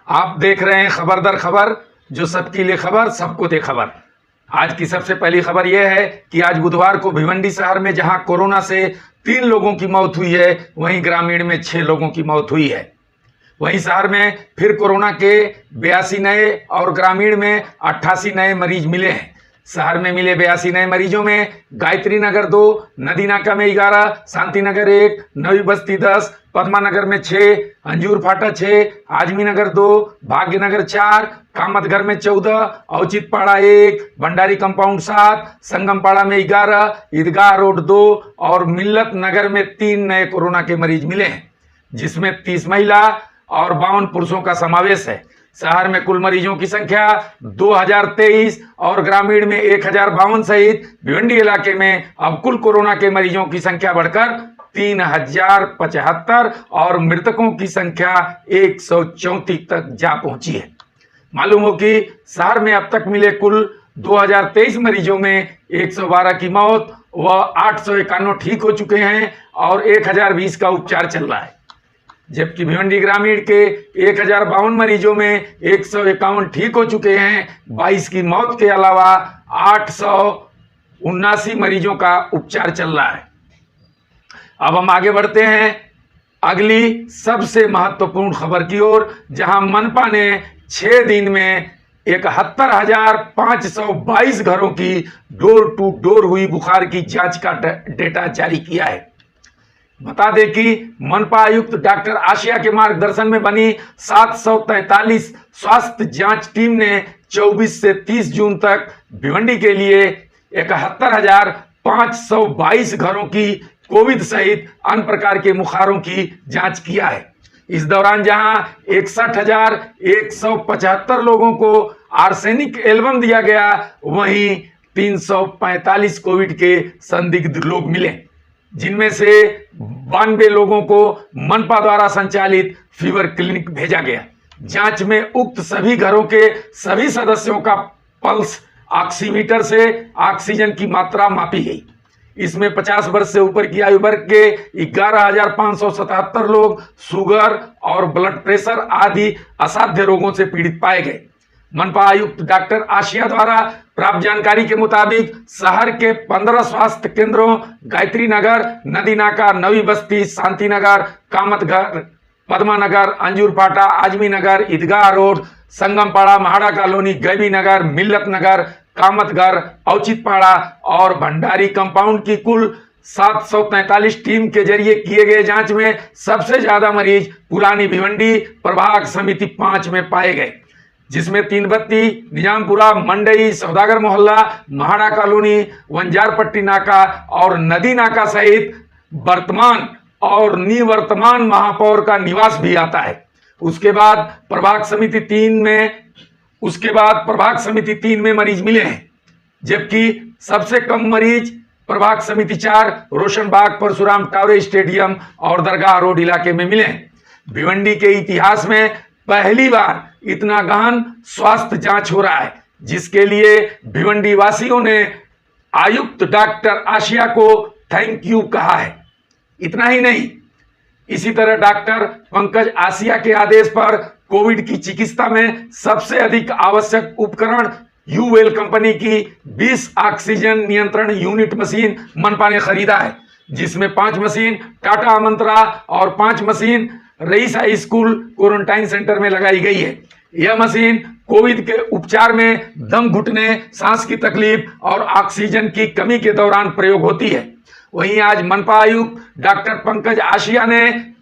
आप देख रहे हैं खबर दर खबर, जो सबके लिए खबर, सबको दे खबर। आज की सबसे पहली खबर यह है कि आज बुधवार को भिवंडी शहर में जहां कोरोना से 3 लोगों की मौत हुई है, वहीं ग्रामीण में 6 लोगों की मौत हुई है। वहीं शहर में फिर कोरोना के 82 नए और ग्रामीण में 88 नए मरीज मिले हैं। शहर में मिले 82 नए मरीजों में गायत्री नगर 2, नदी नाका में 11, शांति नगर 1, नवी बस्ती 10, पद्मा नगर में 6, अंजूर फाटा 6, आजमी नगर 2, भाग्य नगर 4, कामतघर में 14, औचित पाड़ा 1, भंडारी कंपाउंड 7, संगम पाड़ा में 11, ईदगाह रोड 2 और मिल्लत नगर में 3 नए कोरोना के मरीज मिले हैं, जिसमें 30 महिला और 52 पुरुषों का समावेश है। शहर में कुल मरीजों की संख्या 2023 और ग्रामीण में 1052 सहित भिवंडी इलाके में अब कुल कोरोना के मरीजों की संख्या बढ़कर 3075 और मृतकों की संख्या 134 तक जा पहुंची है। मालूम हो कि शहर में अब तक मिले कुल 2023 मरीजों में 112 की मौत व 891 ठीक हो चुके हैं और 1020 का उपचार चल रहा है, जबकि भिवंडी ग्रामीण के 1052 मरीजों में 151 ठीक हो चुके हैं। 22 की मौत के अलावा 879 मरीजों का उपचार चल रहा है। अब हम आगे बढ़ते हैं अगली सबसे महत्वपूर्ण खबर की ओर, जहां मनपा ने 6 दिन में 71,522 घरों की डोर टू डोर हुई बुखार की जांच का डेटा जारी किया है। बता दें कि मनपा आयुक्त डॉक्टर आशिया के मार्गदर्शन में बनी 743 स्वास्थ्य जांच टीम ने 24 से 30 जून तक भिवंडी के लिए 71,522 घरों की कोविड सहित अन्य प्रकार के बुखारों की जांच किया है। इस दौरान जहां 61,175 लोगों को आर्सेनिक एल्बम दिया गया, वहीं 345 कोविड के संदिग्ध लोग मिले, जिनमें से 92 लोगों को मनपा द्वारा संचालित फीवर क्लिनिक भेजा गया। जांच में उक्त सभी घरों के सभी सदस्यों का पल्स ऑक्सीमीटर से ऑक्सीजन की मात्रा मापी गई। इसमें 50 वर्ष से ऊपर की आयु वर्ग के 11,577 लोग शुगर और ब्लड प्रेशर आदि असाध्य रोगों से पीड़ित पाए गए। मनपा आयुक्त डॉक्टर आशिया द्वारा प्राप्त जानकारी के मुताबिक शहर के 15 स्वास्थ्य केंद्रों गायत्री नगर, नदी नाका, नवी बस्ती, शांति नगर, कामतघर, पद्मा नगर, अंजूर फाटा, आजमी नगर, ईदगाह रोड, संगम पाड़ा, महाड़ा कॉलोनी, गैबी नगर, मिल्लत नगर, कामतघर, औचित पाड़ा और भंडारी कंपाउंड की कुल 743 टीम के जरिए किए गए जांच में सबसे ज्यादा मरीज पुरानी भिवंडी प्रभाग समिति 5 में पाए गए, जिसमें तीनबत्ती, निजामपुरा, मंडई, सौदागर मोहल्ला, महाड़ा कॉलोनी, वंजारपट्टी नाका और नदी नाका सहित वर्तमान और निवर्तमान महापौर का निवास भी आता है। उसके बाद प्रभाग समिति 3 में मरीज मिले हैं, जबकि सबसे कम मरीज प्रभाग समिति 4 रोशनबाग, परशुराम टावरे स्टेडियम और दरगाह रोड इलाके में मिले हैं। भिवंडी के इतिहास में पहली बार इतना गहन स्वास्थ्य जांच हो रहा है, जिसके लिए भिवंडी वासियों ने आयुक्त डॉक्टर आशिया को थैंक यू कहा है। इतना ही नहीं, इसी तरह डॉक्टर पंकज आशिया के आदेश पर कोविड की चिकित्सा में सबसे अधिक आवश्यक उपकरण यूवेल कंपनी की 20 ऑक्सीजन नियंत्रण यूनिट मशीन मनपा ने खरीदा है, जिसमें 5 मशीन टाटा अमंत्रा और 5 machine rice high school quarantine centre में लगाई गई है। यह मशीन कोविड के उपचार में दम घुटने, सांस की तकलीफ और ऑक्सीजन की कमी के दौरान प्रयोग होती है। वहीं आज मनपा आयुक्त डॉक्टर पंकज आशिया ने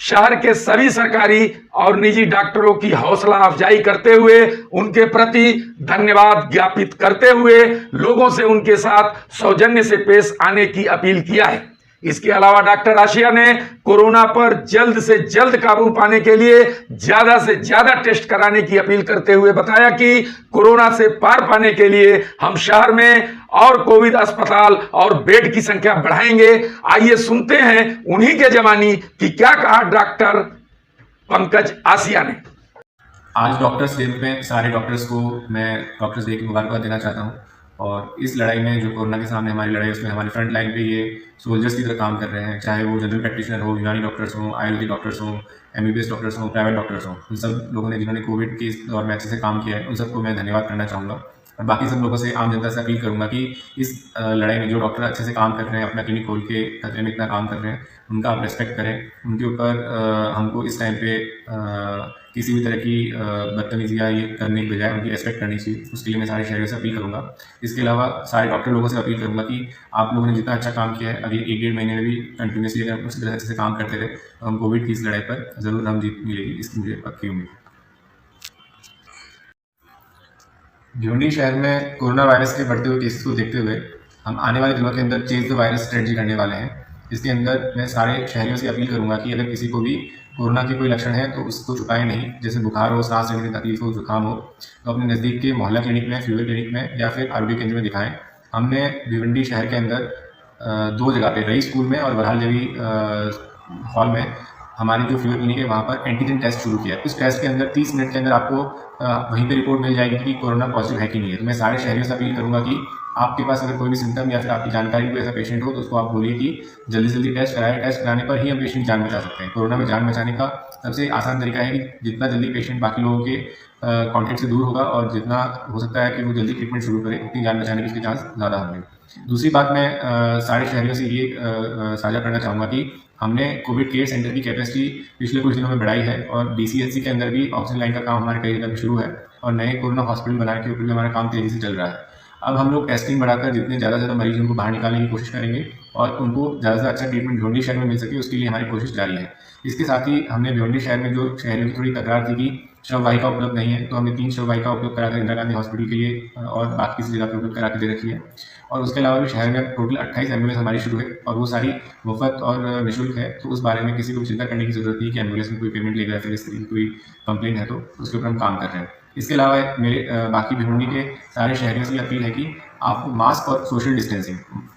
शहर के सभी सरकारी और निजी डॉक्टरों की हौसला अफजाई करते हुए उनके प्रति धन्यवाद ज्ञापित करते हुए लोगों से उनके साथ सौजन्य से पेश आने की अपील किया है। इसके अलावा डॉक्टर आशिया ने कोरोना पर जल्द से जल्द काबू पाने के लिए ज्यादा से ज्यादा टेस्ट कराने की अपील करते हुए बताया कि कोरोना से पार पाने के लिए हम शहर में और कोविड अस्पताल और बेड की संख्या बढ़ाएंगे। आइए सुनते हैं उन्हीं के जवानी कि क्या कहा डॉक्टर पंकज आशिया ने। आज डॉक्टर्स डे में सारे डॉक्टर्स को मैं डॉक्टर्स डे की मुबारकबाद देना चाहता हूँ और इस लड़ाई में जो कोरोना के सामने हमारी लड़ाई है उसमें हमारी फ्रंट लाइन पे ये सोल्जर्स की तरह काम कर रहे हैं, चाहे वो जनरल प्रैक्टिशनर हो, यूनानी डॉक्टर्स हों, आयुर्वेदिक डॉक्टर्स हों, एमबीबीएस डॉक्टर्स हों, प्राइवेट डॉक्टर्स हों, उन सब लोगों ने जिन्होंने कोविड के इस दौर में अच्छे से काम किया है उन सबको मैं धन्यवाद करना चाहूँगा। और बाकी सब लोगों से, आम जनता से अपील करूँगा कि इस लड़ाई में जो डॉक्टर अच्छे से काम कर रहे हैं, अपना क्लिनिक खोल के खतरे में इतना काम कर रहे हैं, उनका आप रिस्पेक्ट करें। उनके ऊपर हमको इस टाइम पे किसी भी तरह की बदतमीजी या ये करने की बजाय उनकी रिस्पेक्ट करनी चाहिए। उसके लिए मैं सारे शहरियों से अपील करूँगा। इसके अलावा सारे डॉक्टर लोगों से अपील करूँगा कि आप लोगों ने जितना अच्छा काम किया है, अभी 1-1.5 महीने में भी कंटिन्यूसली अगर उसी तरह अच्छे से काम करते रहे तो हम कोविड की इस लड़ाई पर ज़रूर हम जीत मिलेगी, इसकी मुझे पक्की उम्मीद है। भिवंडी शहर में कोरोना वायरस के बढ़ते हुए केसेस को देखते हुए हम आने वाले दिनों के अंदर चेज द वायरस स्ट्रेटजी करने वाले हैं। इसके अंदर मैं सारे शहरियों से अपील करूंगा कि अगर किसी को भी कोरोना के कोई लक्षण है तो उसको छुपाएं नहीं। जैसे बुखार हो, सांस लेने में तकलीफ हो, जुकाम हो, तो अपने नज़दीक के मोहल्ला क्लिनिक में, फीवर क्लिनिक में या फिर आरोग्य केंद्र में दिखाएं। हमने भिवंडी शहर के अंदर 2 जगह पे, रई स्कूल में और बरहाल देवी हॉल में, हमारी जो फीवर क्लिनिक है वहाँ पर एंटीजन टेस्ट शुरू किया है। उस टेस्ट के अंदर 30 मिनट के अंदर आपको वहीं पे रिपोर्ट मिल जाएगी कि कोरोना पॉजिटिव है कि नहीं है। तो मैं सारे शहरियों से अपील करूँगा कि आपके पास अगर कोई भी सिम्टम या फिर आपकी जानकारी में कोई ऐसा पेशेंट हो तो उसको आप बोलिए कि जल्दी से जल्दी टेस्ट कराएं। टेस्ट कराने पर ही हम पेशेंट की जान बचा सकते हैं। कोरोना में जान बचाने का सबसे आसान तरीका है कि जितना जल्दी पेशेंट बाकी लोगों के कॉन्टेक्ट से दूर होगा और जितना हो सकता है कि वो जल्दी ट्रीटमेंट शुरू करे, उतनी जान बचाने की उसकी चांस ज़्यादा होंगे। दूसरी बात, मैं सारे शहरियों से ये साझा करना चाहूँगा कि हमने कोविड केयर सेंटर की कैपेसिटी पिछले कुछ दिनों में बढ़ाई है और BCHC के अंदर भी ऑक्सीजन लाइन का काम हमारे कई जगह शुरू है और नए कोरोना हॉस्पिटल बनाने के ऊपर भी हमारा काम तेज़ी से चल रहा है। अब हम लोग टेस्टिंग बढ़ाकर जितने ज़्यादा से ज़्यादा मरीज उनको बाहर निकालने की कोशिश करेंगे और उनको ज़्यादा से अच्छा ट्रीटमेंट भिवंडी शहर में मिल सके, उसके लिए हमारी कोशिश जारी है। इसके साथ ही हमने भिवंडी शहर में जो शहरियों की थोड़ी तकरार थी कि शव वाहिका उपलब्ध नहीं है, तो हमने 3 शव वाहिका उपलब्ध कराकर इंदिरा गांधी हॉस्पिटल के लिए और बाकी किसी जगह पर उपलब्ध करा के दे रखी है। और उसके अलावा भी शहर में टोटल 28 एम्बुलेंस हमारी शुरू है और वो सारी मुफ्त और निःशुल्क है। तो उस बारे में किसी को चिंता करने की जरूरत नहीं कि एम्बुलेंस में कोई पेमेंट लेगा या फिर इस तरीके की कोई कंप्लेन है तो उसके ऊपर हम काम कर रहे हैं। इसके अलावा मेरे बाकी भिवंडी के सारे शहरियों से अपील है कि आप मास्क और सोशल डिस्टेंसिंग,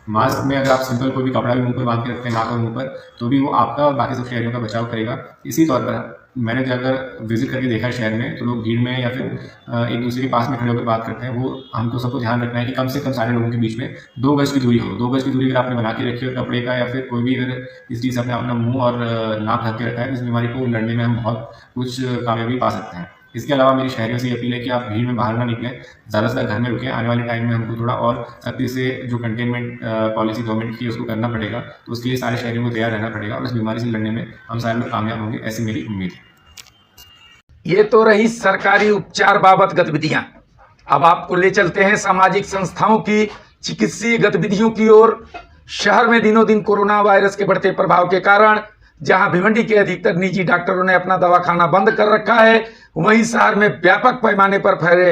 मास्क में अगर आप सिंपल कोई भी कपड़ा भी मुंह पर बांध के रखते हैं, नाक और मुंह पर, तो भी वो आपका और बाकी सब शहरियों का बचाव करेगा। इसी तौर पर मैंने जब अगर विजिट करके देखा है शहर में, तो लोग भीड़ में या फिर एक दूसरे के पास में खड़े होकर बात करते हैं। वो हमको सबको ध्यान रखना है कि कम से कम सारे लोगों के बीच में 2 गज की दूरी हो। 2 गज की दूरी अगर आपने बना के रखी हो कपड़े का या फिर कोई भी अगर इस चीज़ से आपने अपना मुंह और नाक ढक के रखा है, तो इस बीमारी को लड़ने में हम बहुत कुछ कामयाबी पा सकते हैं। इसके अलावा मेरी शहरियों से अपील है कि आप भीड़ में बाहर ना निकलें, ज़्यादा से ज़्यादा घर में रुकें। आने वाले टाइम में हमको थोड़ा और सख्ती से जो कंटेनमेंट पॉलिसी गवर्नमेंट की उसको करना पड़ेगा, तो उसके लिए सारे शहरियों को तैयार रहना पड़ेगा और इस बीमारी से लड़ने में हम सारे लोग कामयाब होंगे, ऐसी मेरी उम्मीद है। ये तो रही सरकारी उपचार बाबत गतिविधियां। अब आपको ले चलते हैं सामाजिक संस्थाओं की चिकित्सीय गतिविधियों की ओर। शहर में दिनों दिन कोरोना वायरस के बढ़ते प्रभाव के कारण जहां भिवंडी के अधिकतर निजी डॉक्टरों ने अपना दवाखाना बंद कर रखा है, वहीं शहर में व्यापक पैमाने पर फैले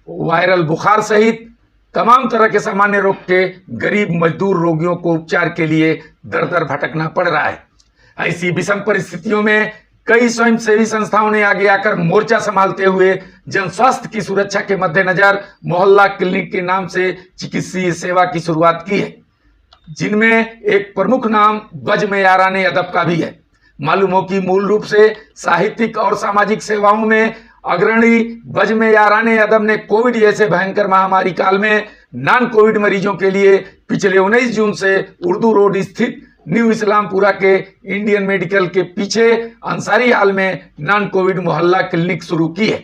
वायरल बुखार सहित तमाम तरह के सामान्य रोग के गरीब मजदूर रोगियों को उपचार के लिए दर दर भटकना पड़ रहा है। ऐसी विषम परिस्थितियों में कई स्वयंसेवी संस्थाओं ने आगे आकर मोर्चा संभालते हुए जन स्वास्थ्य की सुरक्षा के मद्देनजर मोहल्ला क्लिनिक के नाम से चिकित्सीय सेवा की शुरुआत की है, जिनमें एक प्रमुख नाम बज्म याराने अदब का भी है। मालूम हो कि मूल रूप से साहित्यिक और सामाजिक सेवाओं में अग्रणी बज्म याराने अदब ने कोविड जैसे भयंकर महामारी काल में नॉन कोविड मरीजों के लिए पिछले 19 जून से उर्दू रोड स्थित न्यू इस्लामपुरा के इंडियन मेडिकल के पीछे अंसारी हाल में नॉन कोविड मोहल्ला क्लिनिक शुरू की है,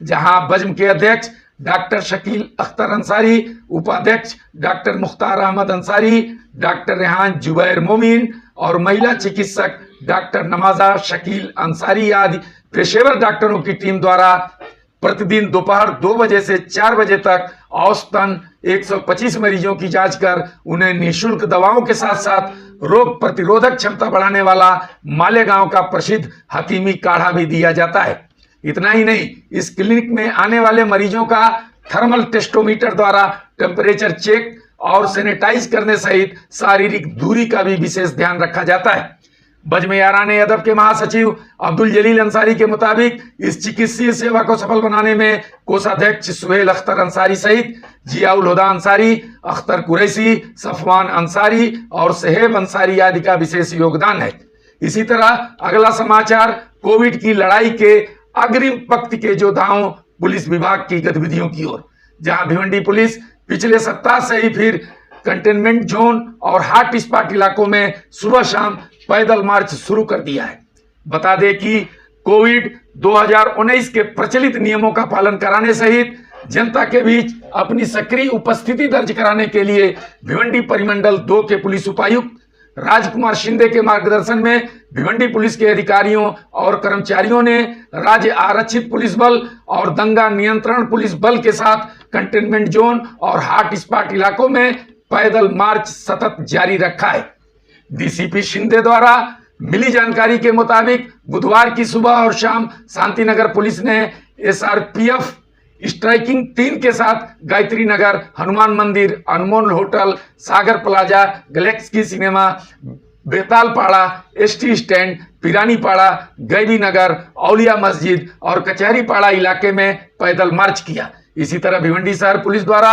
जहां बज्म के अध्यक्ष डॉक्टर शकील अख्तर अंसारी, उपाध्यक्ष डॉक्टर मुख्तार अहमद अंसारी, डॉक्टर रेहान जुबैर मोमिन और महिला चिकित्सक डॉक्टर नमाजा शकील अंसारी आदि पेशेवर डॉक्टरों की टीम द्वारा प्रतिदिन दोपहर 2 बजे से 4 बजे तक औसतन 125 मरीजों की जांच कर उन्हें निःशुल्क दवाओं के साथ साथ रोग प्रतिरोधक क्षमता बढ़ाने वाला मालेगांव का प्रसिद्ध हकीमी काढ़ा भी दिया जाता है। इतना ही नहीं, इस क्लिनिक में आने वाले मरीजों का थर्मल टेस्टोमीटर द्वारा टेम्परेचर चेक और सैनिटाइज करने सहित शारीरिक दूरी का भी विशेष ध्यान रखा जाता है। बज्म याराने अदब के महासचिव अब्दुल जलील अंसारी के मुताबिक इस चिकित्सीय सेवा को सफल बनाने में कोषाध्यक्ष सुहेल अख्तर अंसारी सहित जियाउल हुदा अंसारी, अख्तर कुरैशी, सफवान अंसारी और सहेब अंसारी आदि का विशेष योगदान है। इसी तरह अगला समाचार कोविड की लड़ाई के अग्रिम पंक्ति के योद्धाओं पुलिस विभाग की गतिविधियों की ओर, जहां भिवंडी पुलिस पिछले सप्ताह से ही फिर कंटेनमेंट जोन और हॉट स्पॉट इलाकों में सुबह शाम पैदल मार्च शुरू कर दिया है। बता दें कि कोविड 2019 के प्रचलित नियमों का पालन कराने सहित जनता के बीच अपनी सक्रिय उपस्थिति दर्ज कराने के लिए भिवंडी परिमंडल 2 के पुलिस उपायुक्त राजकुमार शिंदे के मार्गदर्शन में भिवंडी पुलिस के अधिकारियों और कर्मचारियों ने राज्य आरक्षित पुलिस बल और दंगा नियंत्रण पुलिस बल के साथ कंटेनमेंट जोन और हॉट स्पॉट इलाकों में पैदल मार्च सतत जारी रखा है। डीसीपी शिंदे द्वारा मिली जानकारी के मुताबिक बुधवार की सुबह और शाम शांतिनगर पुलिस ने एसआरपीएफ स्ट्राइकिंग टीम के साथ गायत्री नगर, हनुमान मंदिर, Anmol hotel, Sagar plaza, Galaxy cinema, Betalpada, ST stand, Piranipada, Gaibi Nagar, Auliya Masjid और कचहरीपाड़ा इलाके में पैदल मार्च किया। इसी तरह भिवंडी शहर पुलिस द्वारा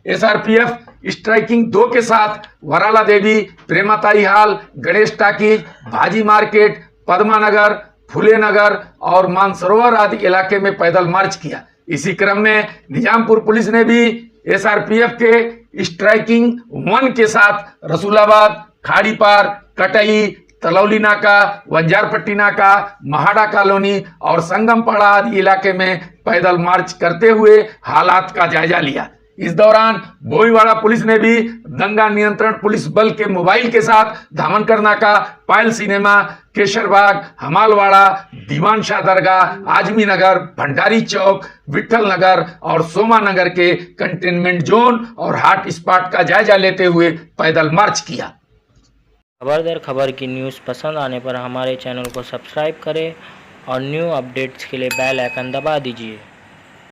एसआरपीएफ स्ट्राइकिंग 2 के साथ वराला देवी, प्रेमाताई हाल, गणेश टाकीज, भाजी मार्केट, पद्मा नगर, फुले नगर और मानसरोवर आदि इलाके में पैदल मार्च किया। इसी क्रम में निजामपुर पुलिस ने भी एसआरपीएफ के स्ट्राइकिंग 1 के साथ रसूलाबाद, खाड़ीपार, कटई, तलौली नाका, वंजारपट्टी नाका, महाड़ा कॉलोनी और संगमपाड़ा आदि इलाके में पैदल मार्च करते हुए हालात का जायजा लिया। इस दौरान बोईवाड़ा पुलिस ने भी दंगा नियंत्रण पुलिस बल के मोबाइल के साथ धामनकर नाका, पायल सिनेमा, केशरबाग, हमालवाड़ा, दीवान शाह दरगाह, आजमी नगर, भंडारी चौक, विठल नगर और सोमा नगर के कंटेनमेंट जोन और हॉट स्पॉट का जायजा लेते हुए पैदल मार्च किया। खबर दर खबर की न्यूज़ पसंद आने पर हमारे चैनल को सब्सक्राइब करें और न्यू अपडेट्स के लिए बेल आइकन दबा दीजिए।